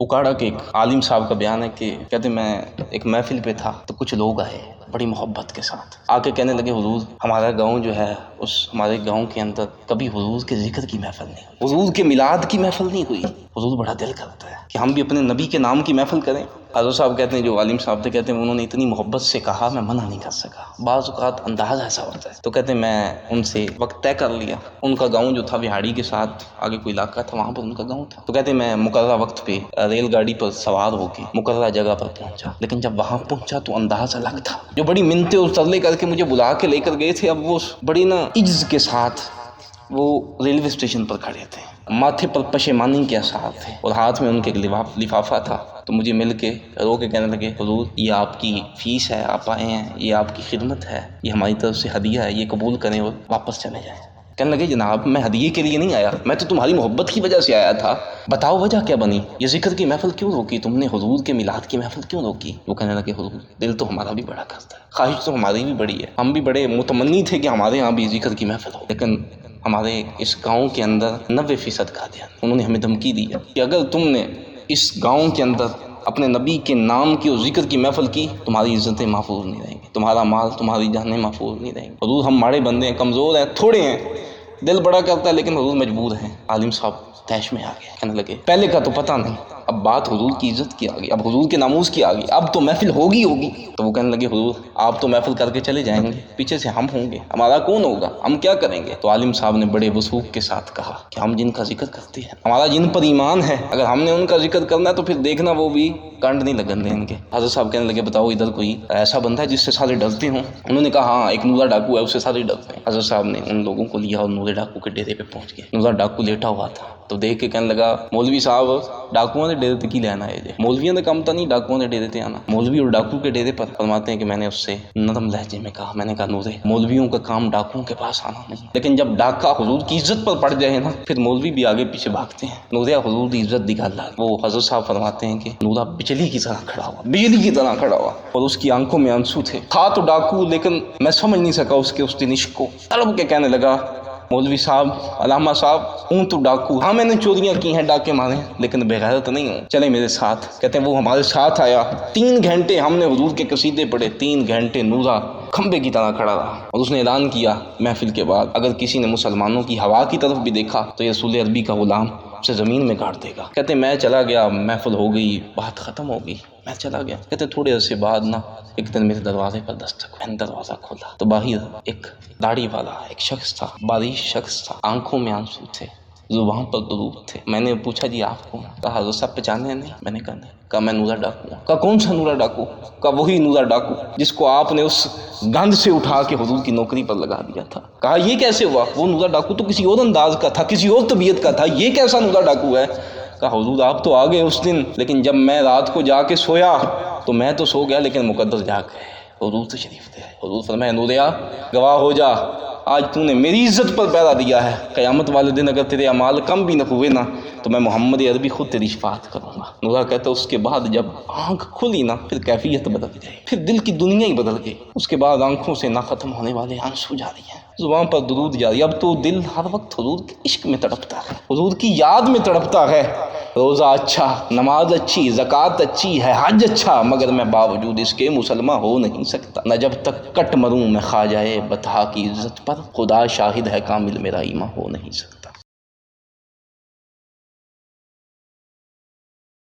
اکاڑا کے ایک عالم صاحب کا بیان ہے کہ کہتے میں ایک محفل پہ تھا تو کچھ لوگ آئے بڑی محبت کے ساتھ آ کے کہنے لگے حضور ہمارا گاؤں جو ہے اس ہمارے گاؤں کے اندر کبھی حضور کے ذکر کی محفل نہیں ہوئی، حضور کے میلاد کی محفل نہیں ہوئی۔ حضور بڑا دل کرتا ہے کہ ہم بھی اپنے نبی کے نام کی محفل کریں۔ حضرت صاحب کہتے ہیں، جو عالم صاحب تھے، کہتے ہیں انہوں نے اتنی محبت سے کہا میں منع نہیں کر سکا۔ بعض اوقات انداز ایسا ہوتا ہے، تو کہتے ہیں میں ان سے وقت طے کر لیا۔ ان کا گاؤں جو تھا بہاڑی کے ساتھ آگے کوئی علاقہ تھا، وہاں پر ان کا گاؤں تھا۔ تو کہتے ہیں میں مقررہ وقت پہ ریل گاڑی پر سوار ہو کے مقررہ جگہ پر پہنچا، لیکن جب وہاں پہنچا تو انداز الگ تھا۔ جو بڑی منتیں اور ترلے کر کے مجھے بلا کے لے کر گئے تھے، اب وہ بڑی عجز کے ساتھ وہ ریلوے اسٹیشن پر کھڑے تھے، ماتھے پر پشیمانی کے آثار تھے اور ہاتھ میں ان کے لفافہ تھا۔ تو مجھے مل کے رو کے کہنے لگے حضور یہ آپ کی فیس ہے، آپ آئے ہیں، یہ آپ کی خدمت ہے، یہ ہماری طرف سے ہدیہ ہے، یہ قبول کریں اور واپس چلے جائیں۔ کہنے لگے جناب میں ہدیے کے لیے نہیں آیا، میں تو تمہاری محبت کی وجہ سے آیا تھا، بتاؤ وجہ کیا بنی، یہ ذکر کی محفل کیوں روکی تم نے، حضور کے میلاد کی محفل کیوں روکی؟ وہ کہنے لگے حضور دل تو ہمارا بھی بڑا کرتا ہے، خواہش تو ہماری بھی بڑی ہے، ہم بھی بڑے متمنی تھے کہ ہمارے یہاں بھی ذکر کی محفل ہو، لیکن ہمارے اس گاؤں کے اندر 90% قادیان انہوں نے ہمیں دھمکی دی ہے کہ اگر تم نے اس گاؤں کے اندر اپنے نبی کے نام کی اور ذکر کی محفل کی، تمہاری عزتیں محفوظ نہیں رہیں گی، تمہارا مال تمہاری جانیں محفوظ نہیں رہیں گی۔ حضور ہم ماڑے بندے ہیں، کمزور ہیں، تھوڑے ہیں، دل بڑا کرتا ہے، لیکن حضور مجبور ہیں۔ عالم صاحب تیش میں آ گئے، کہنے لگے پہلے کا تو پتہ نہیں، اب بات حضور کی عزت کی آ گئی، اب حضور کے ناموس کی آ گئی، اب تو محفل ہوگی۔ تو وہ کہنے لگے حضور آپ تو محفل کر کے چلے جائیں گے، پیچھے سے ہم ہوں گے، ہمارا کون ہوگا، ہم کیا کریں گے؟ تو عالم صاحب نے بڑے وثوق کے ساتھ کہا کہ ہم جن کا ذکر کرتے ہیں، ہمارا جن پر ایمان ہے، اگر ہم نے ان کا ذکر کرنا ہے تو پھر دیکھنا وہ بھی کنڈ نہیں لگن دیں گے۔ حضرت صاحب کہنے لگے بتاؤ ادھر کوئی ایسا بندہ ہے جس سے سارے ڈرتے ہوں؟ انہوں نے کہا ہاں ایک نورا ڈاکو ہے، اس سے سارے ڈرتے ہیں۔ حضرت صاحب نے ان لوگوں کو لیا اور نورے ڈاکو کے ڈیرے پہ پہنچ گئے۔ نورا ڈاکو لیٹا ہوا تھا تو دیکھ کے کہنے لگا مولوی صاحب ڈاکوؤں نے ڈیرے تے کی لینا ہے جی، مولویوں نے کم تو نہیں ڈاکوؤں نے ڈیرے تے آنا۔ مولوی اور ڈاکو کے ڈیرے پر فرماتے ہیں کہ میں نے اس سے نرم لہجے میں کہا، میں نے کہا نورے مولویوں کا کام ڈاکوؤں کے پاس آنا نہیں، لیکن جب ڈاکہ حضور کی عزت پر پڑ جائے نا پھر مولوی بھی آگے پیچھے بھاگتے ہیں۔ نورے حضور کی عزت دی گل ہے۔ وہ حضرت صاحب فرماتے ہیں کہ نورا بجلی کی طرح کھڑا ہوا، بجلی کی طرح کھڑا ہوا، اور اس کی آنکھوں میں آنسو تھے۔ تھا تو ڈاکو لیکن میں سمجھ نہیں سکا اس دن عشق کو۔ تڑپ کے کہنے لگا مولوی صاحب علامہ صاحب ہوں تو ڈاکو، ہاں میں نے چوریاں کی ہیں، ڈاکے مارے ہیں، لیکن بے غیرت نہیں ہوں، چلے میرے ساتھ۔ کہتے ہیں وہ ہمارے ساتھ آیا، 3 گھنٹے ہم نے حضور کے قصیدے پڑھے، 3 گھنٹے نورا کھمبے کی طرح کھڑا رہا، اور اس نے اعلان کیا محفل کے بعد اگر کسی نے مسلمانوں کی ہوا کی طرف بھی دیکھا تو یہ رسول عربی کا غلام اسے زمین میں گاڑ دے گا۔ کہتے ہیں میں چلا گیا، محفل ہو گئی، بات ختم ہو گئی، میں چلا گیا۔ کہتے ہیں تھوڑے عرصے بعد ایک دن میرے دروازے پر دستک ہوئی، میں نے دروازہ کھولا تو باہر ایک داڑھی والا ایک شخص تھا، باریک شخص تھا، آنکھوں میں آنسو تھے، زبان پر درود تھے۔ میں نے پوچھا جی آپ کون؟ کہا حضرت صاحب پہچانے نہیں؟ میں نے کہا نہیں۔ کہا میں نورا ڈاکو ہوں۔ کہا کون سا نورا ڈاکو؟ کہا وہی نورا ڈاکو جس کو آپ نے اس گند سے اٹھا کے حضور کی نوکری پر لگا دیا تھا۔ کہا یہ کیسے ہوا؟ وہ نورا ڈاکو تو کسی اور انداز کا تھا، کسی اور طبیعت کا تھا، یہ کیسا نورا ڈاکو ہے؟ کہا حضور آپ تو آ گئے اس دن، لیکن جب میں رات کو جا کے سویا تو میں تو سو گیا لیکن مقدس جاگ گئے، حضور تشریف تھے۔ حضور فرمایا نوریا گواہ ہو جا، آج تو نے میری عزت پر پیرا دیا ہے، قیامت والے دن اگر تیرے اعمال کم بھی نہ ہوئے نا تو میں محمد عربی خود تیری شفاعت کروں گا۔ نورا کہتا اس کے بعد جب آنکھ کھلی نا پھر کیفیت بدل گئی، پھر دل کی دنیا ہی بدل گئی، اس کے بعد آنکھوں سے نہ ختم ہونے والے آنسو جاری ہیں، زبان پر درود جاری۔ اب تو دل ہر وقت حضور کے عشق میں تڑپتا ہے، حضور کی یاد میں تڑپتا ہے۔ روزہ اچھا، نماز اچھی، زکوٰۃ اچھی ہے، حج اچھا، مگر میں باوجود اس کے مسلمان ہو نہیں سکتا، نہ جب تک کٹ مروں میں خواجہ بطحا کی عزت پر، خدا شاہد ہے کامل میرا ایمان ہو نہیں سکتا۔